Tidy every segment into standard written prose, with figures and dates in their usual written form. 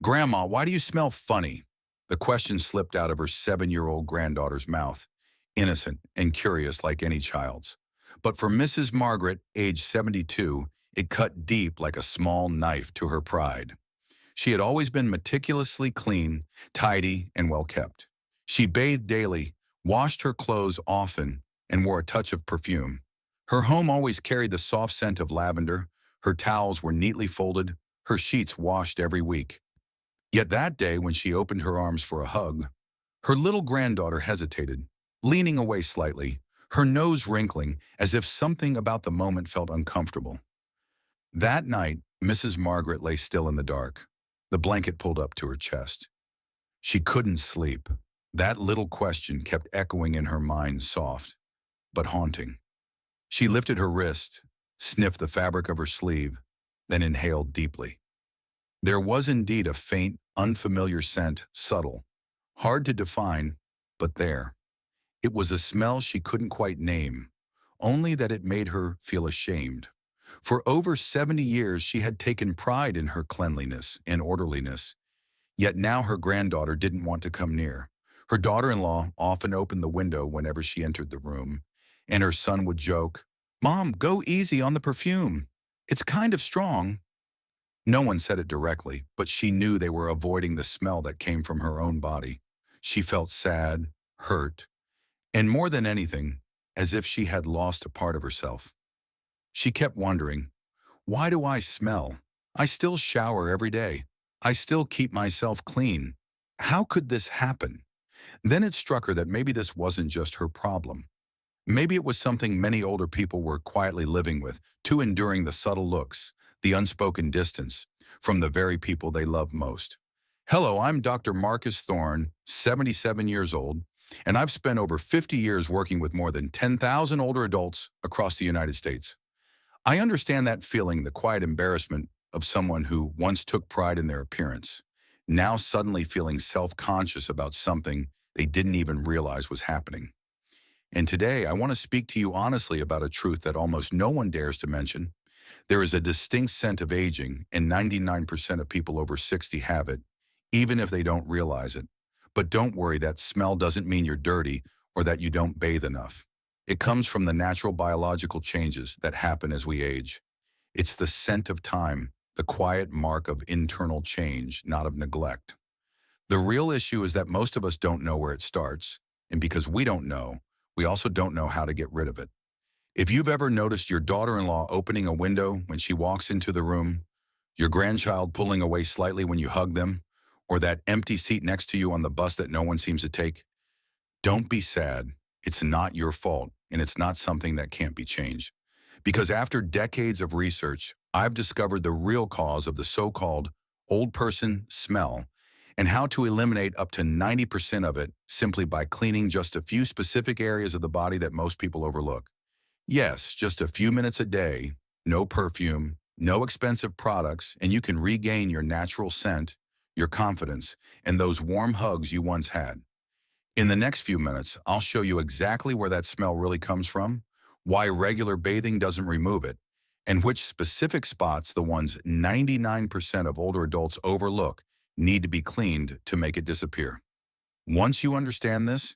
Grandma, why do you smell funny? The question slipped out of her 7-year-old granddaughter's mouth, innocent and curious like any child's. But for Mrs. Margaret, age 72, it cut deep like a small knife to her pride. She had always been meticulously clean, tidy, and well kept. She bathed daily, washed her clothes often, and wore a touch of perfume. Her home always carried the soft scent of lavender, her towels were neatly folded, her sheets washed every week. Yet that day, when she opened her arms for a hug, her little granddaughter hesitated, leaning away slightly, her nose wrinkling as if something about the moment felt uncomfortable. That night, Mrs. Margaret lay still in the dark, the blanket pulled up to her chest. She couldn't sleep. That little question kept echoing in her mind, soft but haunting. She lifted her wrist, sniffed the fabric of her sleeve, then inhaled deeply. There was indeed a faint, unfamiliar scent, subtle, hard to define, but there. It was a smell she couldn't quite name, only that it made her feel ashamed. For over 70 years, she had taken pride in her cleanliness and orderliness, yet now her granddaughter didn't want to come near. Her daughter-in-law often opened the window whenever she entered the room, and her son would joke, "Mom, go easy on the perfume. It's kind of strong." No one said it directly, but she knew they were avoiding the smell that came from her own body. She felt sad, hurt, and more than anything, as if she had lost a part of herself. She kept wondering, why do I smell? I still shower every day. I still keep myself clean. How could this happen? Then it struck her that maybe this wasn't just her problem. Maybe it was something many older people were quietly living with, too enduring the subtle looks, the unspoken distance, from the very people they love most. Hello, I'm Dr. Marcus Thorne, 77 years old, and I've spent over 50 years working with more than 10,000 older adults across the United States. I understand that feeling, the quiet embarrassment of someone who once took pride in their appearance, now suddenly feeling self-conscious about something they didn't even realize was happening. And today, I want to speak to you honestly about a truth that almost no one dares to mention. There is a distinct scent of aging, and 99% of people over 60 have it, even if they don't realize it. But don't worry, that smell doesn't mean you're dirty or that you don't bathe enough. It comes from the natural biological changes that happen as we age. It's the scent of time, the quiet mark of internal change, not of neglect. The real issue is that most of us don't know where it starts, and because we don't know, we also don't know how to get rid of it. If you've ever noticed your daughter-in-law opening a window when she walks into the room, your grandchild pulling away slightly when you hug them, or that empty seat next to you on the bus that no one seems to take, don't be sad. It's not your fault, and it's not something that can't be changed. Because after decades of research, I've discovered the real cause of the so-called old person smell and how to eliminate up to 90% of it simply by cleaning just a few specific areas of the body that most people overlook. Yes, just a few minutes a day, no perfume, no expensive products, and you can regain your natural scent, your confidence, and those warm hugs you once had. In the next few minutes, I'll show you exactly where that smell really comes from, why regular bathing doesn't remove it, and which specific spots, the ones 99% of older adults overlook, need to be cleaned to make it disappear. Once you understand this,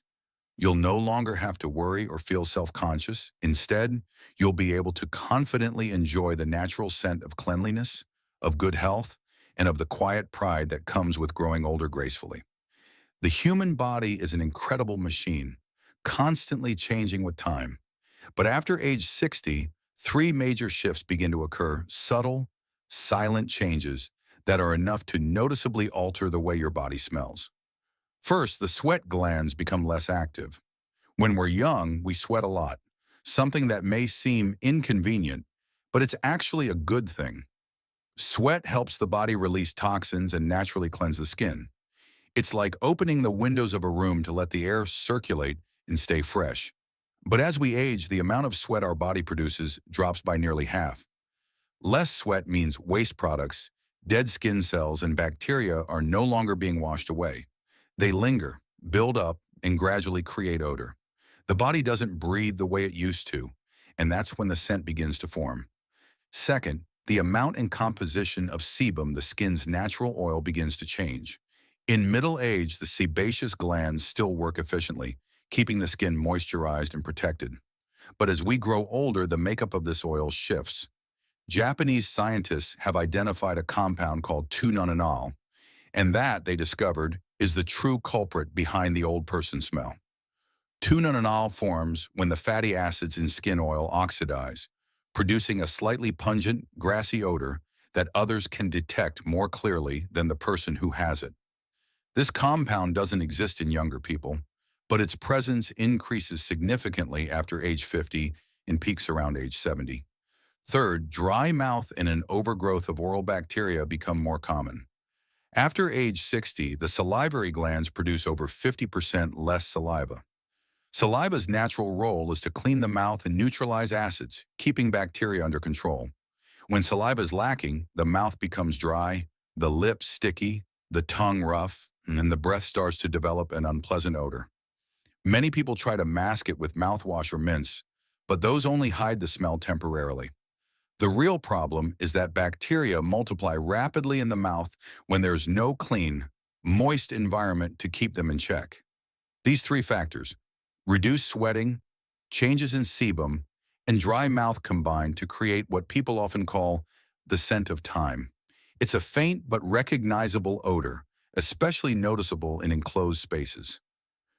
you'll no longer have to worry or feel self-conscious. Instead, you'll be able to confidently enjoy the natural scent of cleanliness, of good health, and of the quiet pride that comes with growing older gracefully. The human body is an incredible machine, constantly changing with time. But after age 60, three major shifts begin to occur, subtle, silent changes that are enough to noticeably alter the way your body smells. First, the sweat glands become less active. When we're young, we sweat a lot, something that may seem inconvenient, but it's actually a good thing. Sweat helps the body release toxins and naturally cleanse the skin. It's like opening the windows of a room to let the air circulate and stay fresh. But as we age, the amount of sweat our body produces drops by nearly half. Less sweat means waste products, dead skin cells, and bacteria are no longer being washed away. They linger, build up, and gradually create odor. The body doesn't breathe the way it used to, and that's when the scent begins to form. Second, the amount and composition of sebum, the skin's natural oil, begins to change. In middle age, the sebaceous glands still work efficiently, keeping the skin moisturized and protected. But as we grow older, the makeup of this oil shifts. Japanese scientists have identified a compound called 2-nonenal, and that, they discovered, is the true culprit behind the old person smell. 2-nonenal forms when the fatty acids in skin oil oxidize, producing a slightly pungent, grassy odor that others can detect more clearly than the person who has it. This compound doesn't exist in younger people, but its presence increases significantly after age 50 and peaks around age 70. Third, dry mouth and an overgrowth of oral bacteria become more common. After age 60, the salivary glands produce over 50% less saliva. Saliva's natural role is to clean the mouth and neutralize acids, keeping bacteria under control. When saliva is lacking, the mouth becomes dry, the lips sticky, the tongue rough, and the breath starts to develop an unpleasant odor. Many people try to mask it with mouthwash or mints, but those only hide the smell temporarily. The real problem is that bacteria multiply rapidly in the mouth when there's no clean, moist environment to keep them in check. These three factors, reduced sweating, changes in sebum, and dry mouth combine to create what people often call the scent of time. It's a faint but recognizable odor, especially noticeable in enclosed spaces.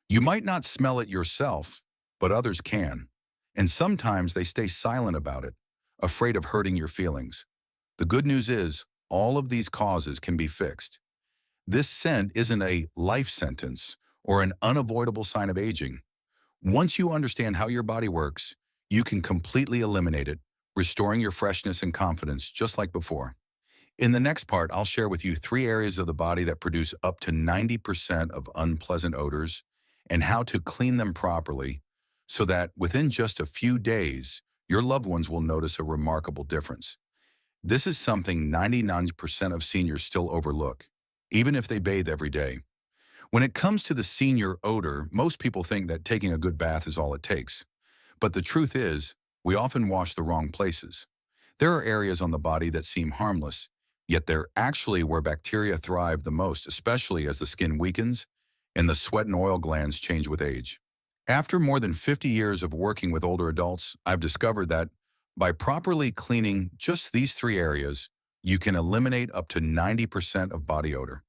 You might not smell it yourself, but others can, and sometimes they stay silent about it, afraid of hurting your feelings. The good news is, all of these causes can be fixed. This scent isn't a life sentence or an unavoidable sign of aging. Once you understand how your body works, you can completely eliminate it, restoring your freshness and confidence just like before. In the next part, I'll share with you 3 areas of the body that produce up to 90% of unpleasant odors and how to clean them properly so that within just a few days, your loved ones will notice a remarkable difference. This is something 99% of seniors still overlook, even if they bathe every day. When it comes to the senior odor, most people think that taking a good bath is all it takes. But the truth is, we often wash the wrong places. There are areas on the body that seem harmless, yet they're actually where bacteria thrive the most, especially as the skin weakens and the sweat and oil glands change with age. After more than 50 years of working with older adults, I've discovered that by properly cleaning just these 3 areas, you can eliminate up to 90% of body odor.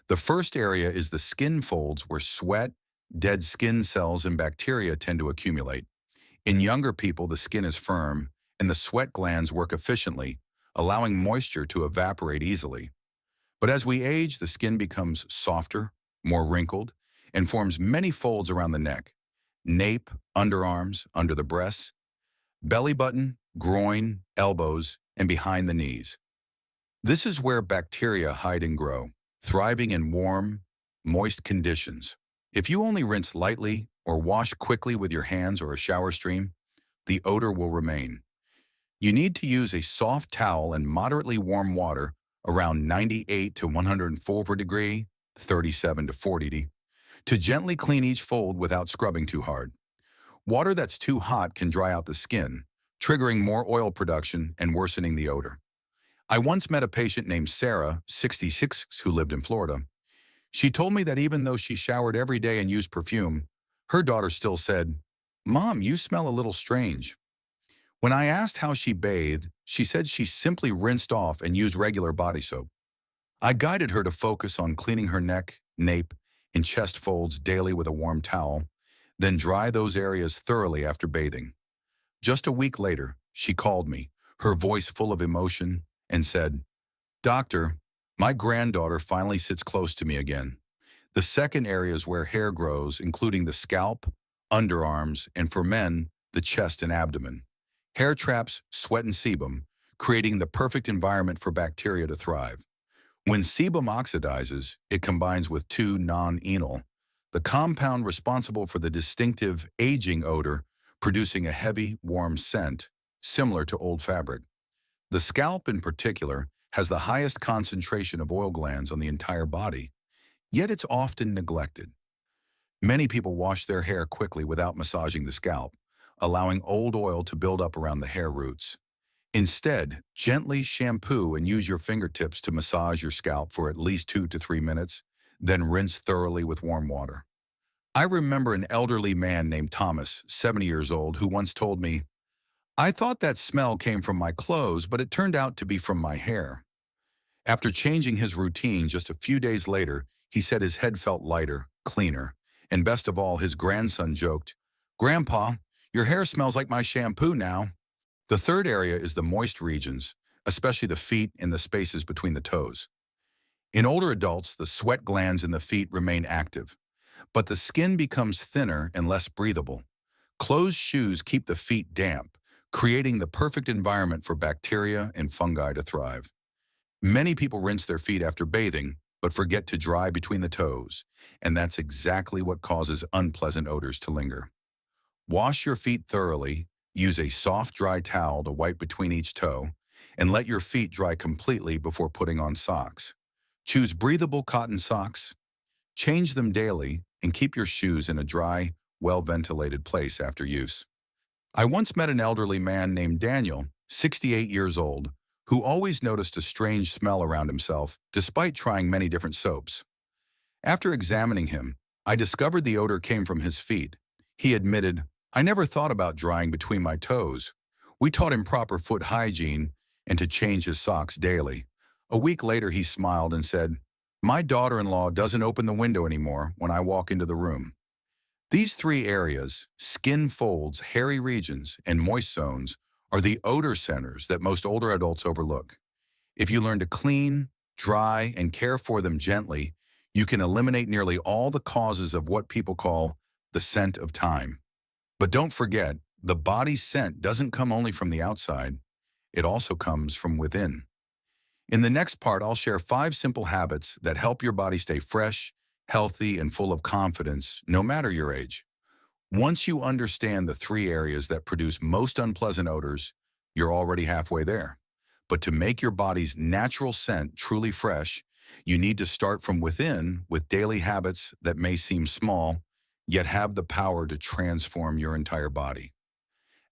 The first area is the skin folds where sweat, dead skin cells, and bacteria tend to accumulate. In younger people, the skin is firm and the sweat glands work efficiently, allowing moisture to evaporate easily. But as we age, the skin becomes softer, more wrinkled, and forms many folds around the neck, nape, underarms, under the breasts, belly button, groin, elbows, and behind the knees. This is where bacteria hide and grow, thriving in warm, moist conditions. If you only rinse lightly or wash quickly with your hands or a shower stream, the odor will remain. You need to use a soft towel and moderately warm water around 98 to 104 degree, 37 to 40 to gently clean each fold without scrubbing too hard. Water that's too hot can dry out the skin, triggering more oil production and worsening the odor. I once met a patient named Sarah, 66, who lived in Florida. She told me that even though she showered every day and used perfume, her daughter still said, "Mom, you smell a little strange." When I asked how she bathed, she said she simply rinsed off and used regular body soap. I guided her to focus on cleaning her neck, nape, and chest folds daily with a warm towel, then dry those areas thoroughly after bathing. Just a week later, she called me, her voice full of emotion, and said, "Doctor, my granddaughter finally sits close to me again." The second area is where hair grows, including the scalp, underarms, and for men, the chest and abdomen. Hair traps sweat and sebum, creating the perfect environment for bacteria to thrive. When sebum oxidizes, it combines with 2-nonenal, the compound responsible for the distinctive aging odor, producing a heavy, warm scent, similar to old fabric. The scalp, in particular, has the highest concentration of oil glands on the entire body, yet it's often neglected. Many people wash their hair quickly without massaging the scalp, allowing old oil to build up around the hair roots. Instead, gently shampoo and use your fingertips to massage your scalp for at least 2 to 3 minutes, then rinse thoroughly with warm water. I remember an elderly man named Thomas, 70 years old, who once told me, "I thought that smell came from my clothes, but it turned out to be from my hair." After changing his routine just a few days later, he said his head felt lighter, cleaner, and best of all, his grandson joked, "Grandpa, your hair smells like my shampoo now." The third area is the moist regions, especially the feet and the spaces between the toes. In older adults, the sweat glands in the feet remain active, but the skin becomes thinner and less breathable. Closed shoes keep the feet damp, creating the perfect environment for bacteria and fungi to thrive. Many people rinse their feet after bathing, but forget to dry between the toes, and that's exactly what causes unpleasant odors to linger. Wash your feet thoroughly, use a soft, dry towel to wipe between each toe, and let your feet dry completely before putting on socks. Choose breathable cotton socks, change them daily, and keep your shoes in a dry, well-ventilated place after use. I once met an elderly man named Daniel, 68 years old, who always noticed a strange smell around himself despite trying many different soaps. After examining him, I discovered the odor came from his feet. He admitted, "I never thought about drying between my toes." We taught him proper foot hygiene and to change his socks daily. A week later, he smiled and said, "My daughter-in-law doesn't open the window anymore when I walk into the room." These three areas, skin folds, hairy regions, and moist zones, are the odor centers that most older adults overlook. If you learn to clean, dry, and care for them gently, you can eliminate nearly all the causes of what people call the scent of time. But don't forget, the body's scent doesn't come only from the outside, it also comes from within. In the next part, I'll share 5 simple habits that help your body stay fresh, healthy, and full of confidence, no matter your age. Once you understand the 3 areas that produce most unpleasant odors, you're already halfway there. But to make your body's natural scent truly fresh, you need to start from within with daily habits that may seem small, yet have the power to transform your entire body.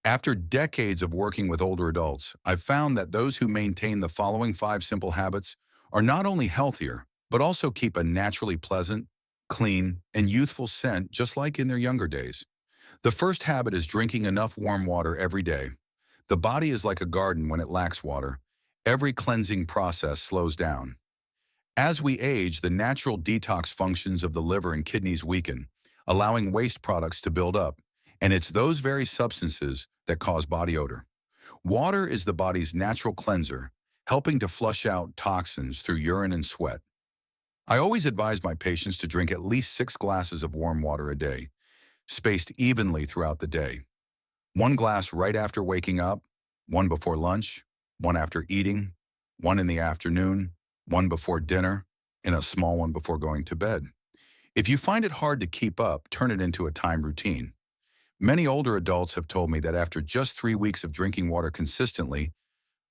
After decades of working with older adults, I've found that those who maintain the following 5 simple habits are not only healthier, but also keep a naturally pleasant, clean, and youthful scent just like in their younger days. The first habit is drinking enough warm water every day. The body is like a garden when it lacks water. Every cleansing process slows down. As we age, the natural detox functions of the liver and kidneys weaken, allowing waste products to build up, and it's those very substances that cause body odor. Water is the body's natural cleanser, helping to flush out toxins through urine and sweat. I always advise my patients to drink at least 6 glasses of warm water a day, spaced evenly throughout the day. 1 glass right after waking up, 1 before lunch, 1 after eating, 1 in the afternoon, 1 before dinner, and a small one before going to bed. If you find it hard to keep up, turn it into a time routine. Many older adults have told me that after just 3 weeks of drinking water consistently,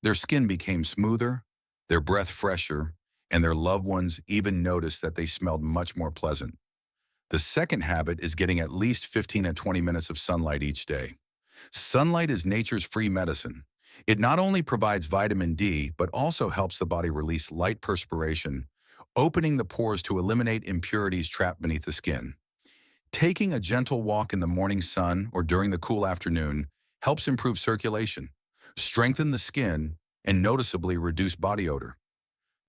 their skin became smoother, their breath fresher, and their loved ones even noticed that they smelled much more pleasant. The second habit is getting at least 15 to 20 minutes of sunlight each day. Sunlight is nature's free medicine. It not only provides vitamin D, but also helps the body release light perspiration, opening the pores to eliminate impurities trapped beneath the skin. Taking a gentle walk in the morning sun or during the cool afternoon helps improve circulation, strengthen the skin, and noticeably reduce body odor.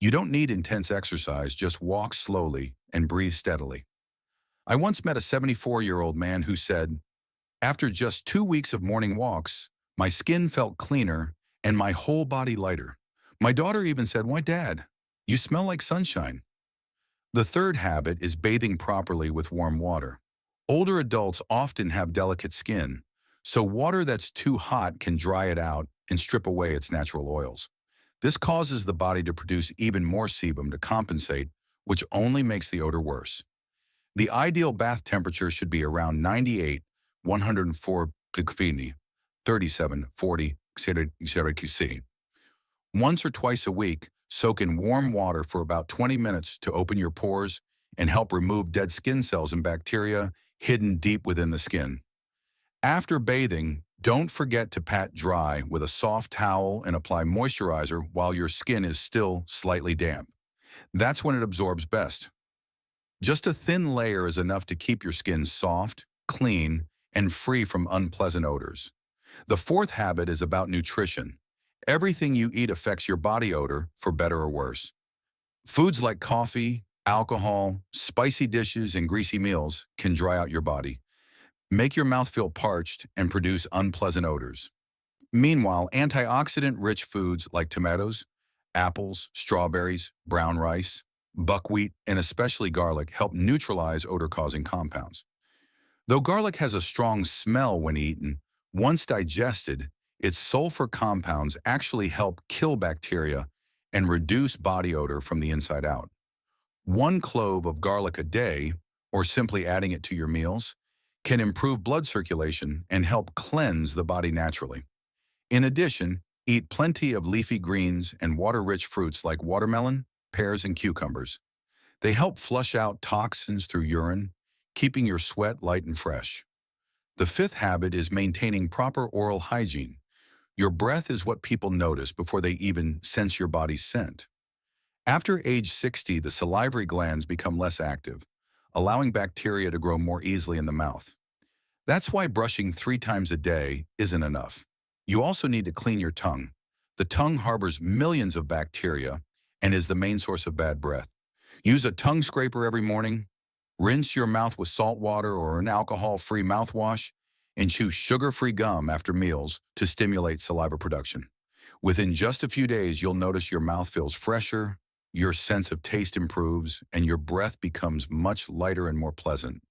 You don't need intense exercise, just walk slowly and breathe steadily. I once met a 74-year-old man who said, "After just 2 weeks of morning walks, my skin felt cleaner and my whole body lighter. My daughter even said, 'Why, Dad, you smell like sunshine.'" The third habit is bathing properly with warm water. Older adults often have delicate skin, so water that's too hot can dry it out and strip away its natural oils. This causes the body to produce even more sebum to compensate, which only makes the odor worse. The ideal bath temperature should be around 98, 104 degrees, 37, 40 degrees. Once or twice a week, soak in warm water for about 20 minutes to open your pores and help remove dead skin cells and bacteria hidden deep within the skin. After bathing, Don't forget to pat dry with a soft towel and apply moisturizer while your skin is still slightly damp. That's when it absorbs best. Just a thin layer is enough to keep your skin soft, clean, and free from unpleasant odors. The fourth habit is about nutrition. Everything you eat affects your body odor, for better or worse. Foods like coffee, alcohol, spicy dishes, and greasy meals can dry out your body, make your mouth feel parched, and produce unpleasant odors. Meanwhile, antioxidant-rich foods like tomatoes, apples, strawberries, brown rice, buckwheat, and especially garlic help neutralize odor-causing compounds. Though garlic has a strong smell when eaten, once digested, its sulfur compounds actually help kill bacteria and reduce body odor from the inside out. One clove of garlic a day, or simply adding it to your meals, can improve blood circulation and help cleanse the body naturally. In addition, eat plenty of leafy greens and water-rich fruits like watermelon, pears, and cucumbers. They help flush out toxins through urine, keeping your sweat light and fresh. The fifth habit is maintaining proper oral hygiene. Your breath is what people notice before they even sense your body's scent. After age 60, the salivary glands become less active, allowing bacteria to grow more easily in the mouth. That's why brushing 3 times a day isn't enough. You also need to clean your tongue. The tongue harbors millions of bacteria and is the main source of bad breath. Use a tongue scraper every morning, rinse your mouth with salt water or an alcohol-free mouthwash, and chew sugar-free gum after meals to stimulate saliva production. Within just a few days, you'll notice your mouth feels fresher, your sense of taste improves, and your breath becomes much lighter and more pleasant.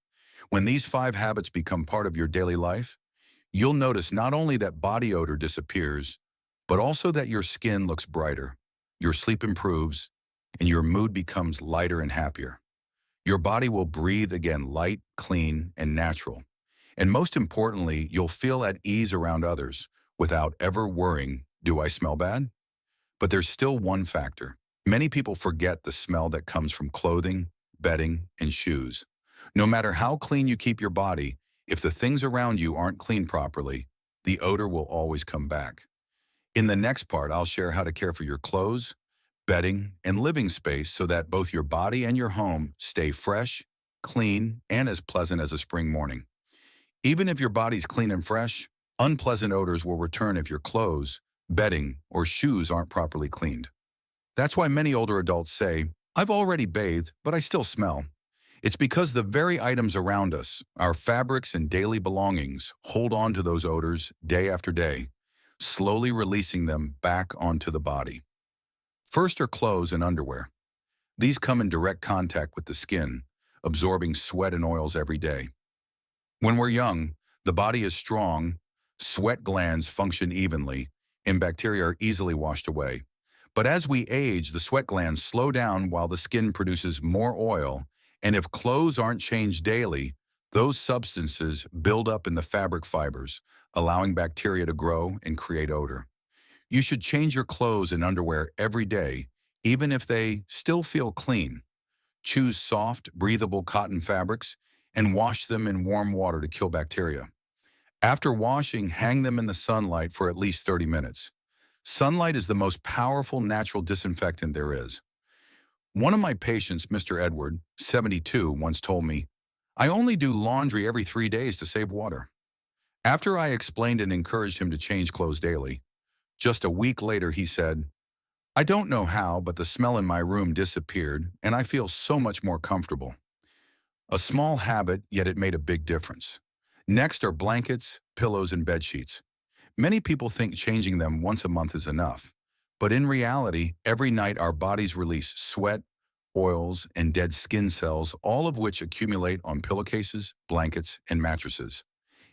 When these 5 habits become part of your daily life, you'll notice not only that body odor disappears, but also that your skin looks brighter, your sleep improves, and your mood becomes lighter and happier. Your body will breathe again light, clean, and natural. And most importantly, you'll feel at ease around others without ever worrying, do I smell bad? But there's still one factor. Many people forget the smell that comes from clothing, bedding, and shoes. No matter how clean you keep your body, if the things around you aren't cleaned properly, the odor will always come back. In the next part, I'll share how to care for your clothes, bedding, and living space so that both your body and your home stay fresh, clean, and as pleasant as a spring morning. Even if your body's clean and fresh, unpleasant odors will return if your clothes, bedding, or shoes aren't properly cleaned. That's why many older adults say, "I've already bathed, but I still smell." It's because the very items around us, our fabrics and daily belongings, hold on to those odors day after day, slowly releasing them back onto the body. First are clothes and underwear. These come in direct contact with the skin, absorbing sweat and oils every day. When we're young, the body is strong, sweat glands function evenly, and bacteria are easily washed away. But as we age, the sweat glands slow down while the skin produces more oil, and if clothes aren't changed daily, those substances build up in the fabric fibers, allowing bacteria to grow and create odor. You should change your clothes and underwear every day, even if they still feel clean. Choose soft, breathable cotton fabrics and wash them in warm water to kill bacteria. After washing, hang them in the sunlight for at least 30 minutes. Sunlight is the most powerful natural disinfectant there is. One of my patients, Mr. Edward, 72, once told me, "I only do laundry every 3 days to save water." After I explained and encouraged him to change clothes daily, just a week later he said, "I don't know how, but the smell in my room disappeared and I feel so much more comfortable." A small habit, yet it made a big difference. Next are blankets, pillows, and bed sheets. Many people think changing them once a month is enough, but in reality, every night our bodies release sweat, oils, and dead skin cells, all of which accumulate on pillowcases, blankets, and mattresses.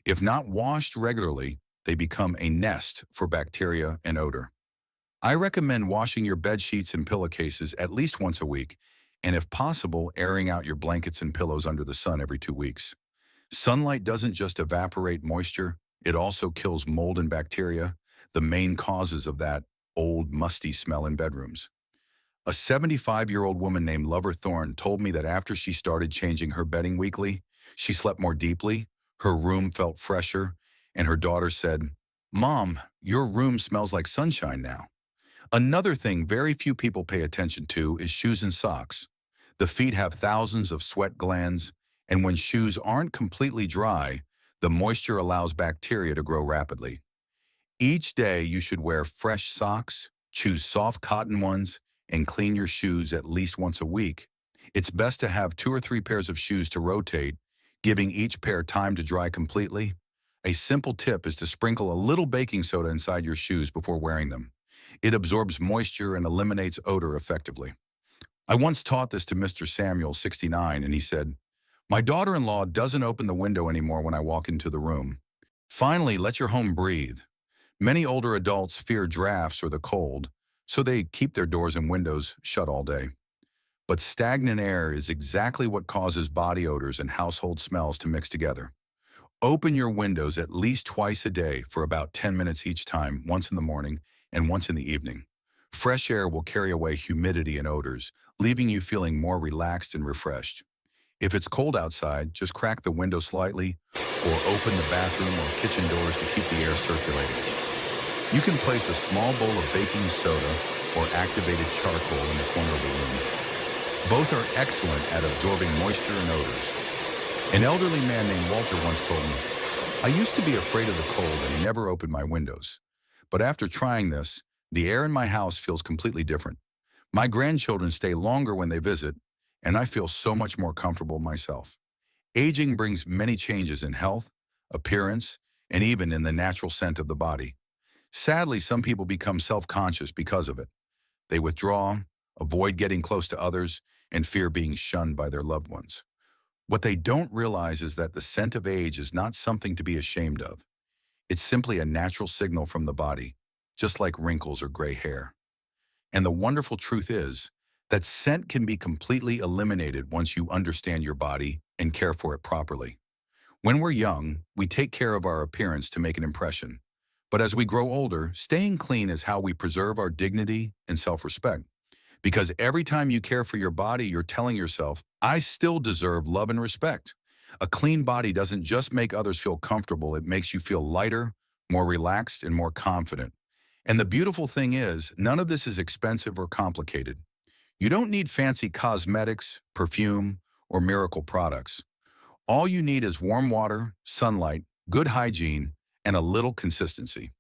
If not washed regularly, they become a nest for bacteria and odor. I recommend washing your bed sheets and pillowcases at least once a week, and if possible, airing out your blankets and pillows under the sun every 2 weeks. Sunlight doesn't just evaporate moisture, it also kills mold and bacteria, the main causes of that old, musty smell in bedrooms. A 75-year-old woman named Thorne told me that after she started changing her bedding weekly, she slept more deeply, her room felt fresher, and her daughter said, "Mom, your room smells like sunshine now." Another thing very few people pay attention to is shoes and socks. The feet have thousands of sweat glands, and when shoes aren't completely dry, the moisture allows bacteria to grow rapidly. Each day you should wear fresh socks, choose soft cotton ones, and clean your shoes at least once a week. It's best to have 2 or 3 pairs of shoes to rotate, giving each pair time to dry completely. A simple tip is to sprinkle a little baking soda inside your shoes before wearing them. It absorbs moisture and eliminates odor effectively. I once taught this to Mr. Samuel, 69, and he said, "My daughter-in-law doesn't open the window anymore when I walk into the room." Finally, let your home breathe. Many older adults fear drafts or the cold, so they keep their doors and windows shut all day. But stagnant air is exactly what causes body odors and household smells to mix together. Open your windows at least twice a day for about 10 minutes each time, once in the morning and once in the evening. Fresh air will carry away humidity and odors, leaving you feeling more relaxed and refreshed. If it's cold outside, just crack the window slightly or open the bathroom or kitchen doors to keep the air circulating. You can place a small bowl of baking soda or activated charcoal in the corner of the room. Both are excellent at absorbing moisture and odors. An elderly man named Walter once told me, "I used to be afraid of the cold and never opened my windows. But after trying this, the air in my house feels completely different. My grandchildren stay longer when they visit, and I feel so much more comfortable myself." Aging brings many changes in health, appearance, and even in the natural scent of the body. Sadly, some people become self-conscious because of it. They withdraw, avoid getting close to others, and fear being shunned by their loved ones. What they don't realize is that the scent of age is not something to be ashamed of. It's simply a natural signal from the body, just like wrinkles or gray hair. And the wonderful truth is that scent can be completely eliminated once you understand your body and care for it properly. When we're young, we take care of our appearance to make an impression. But as we grow older, staying clean is how we preserve our dignity and self-respect. Because every time you care for your body, you're telling yourself, "I still deserve love and respect." A clean body doesn't just make others feel comfortable, it makes you feel lighter, more relaxed, and more confident. And the beautiful thing is, none of this is expensive or complicated. You don't need fancy cosmetics, perfume, or miracle products. All you need is warm water, sunlight, good hygiene, and a little consistency.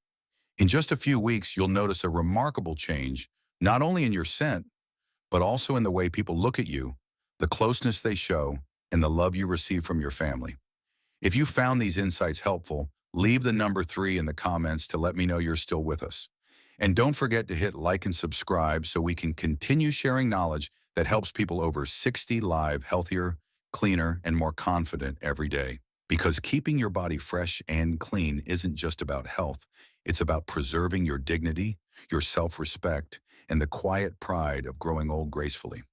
In just a few weeks, you'll notice a remarkable change, not only in your scent, but also in the way people look at you, the closeness they show, and the love you receive from your family. If you found these insights helpful, leave the number 3 in the comments to let me know you're still with us. And don't forget to hit like and subscribe so we can continue sharing knowledge that helps people over 60 live healthier, cleaner, and more confident every day. Because keeping your body fresh and clean isn't just about health, it's about preserving your dignity, your self-respect, and the quiet pride of growing old gracefully.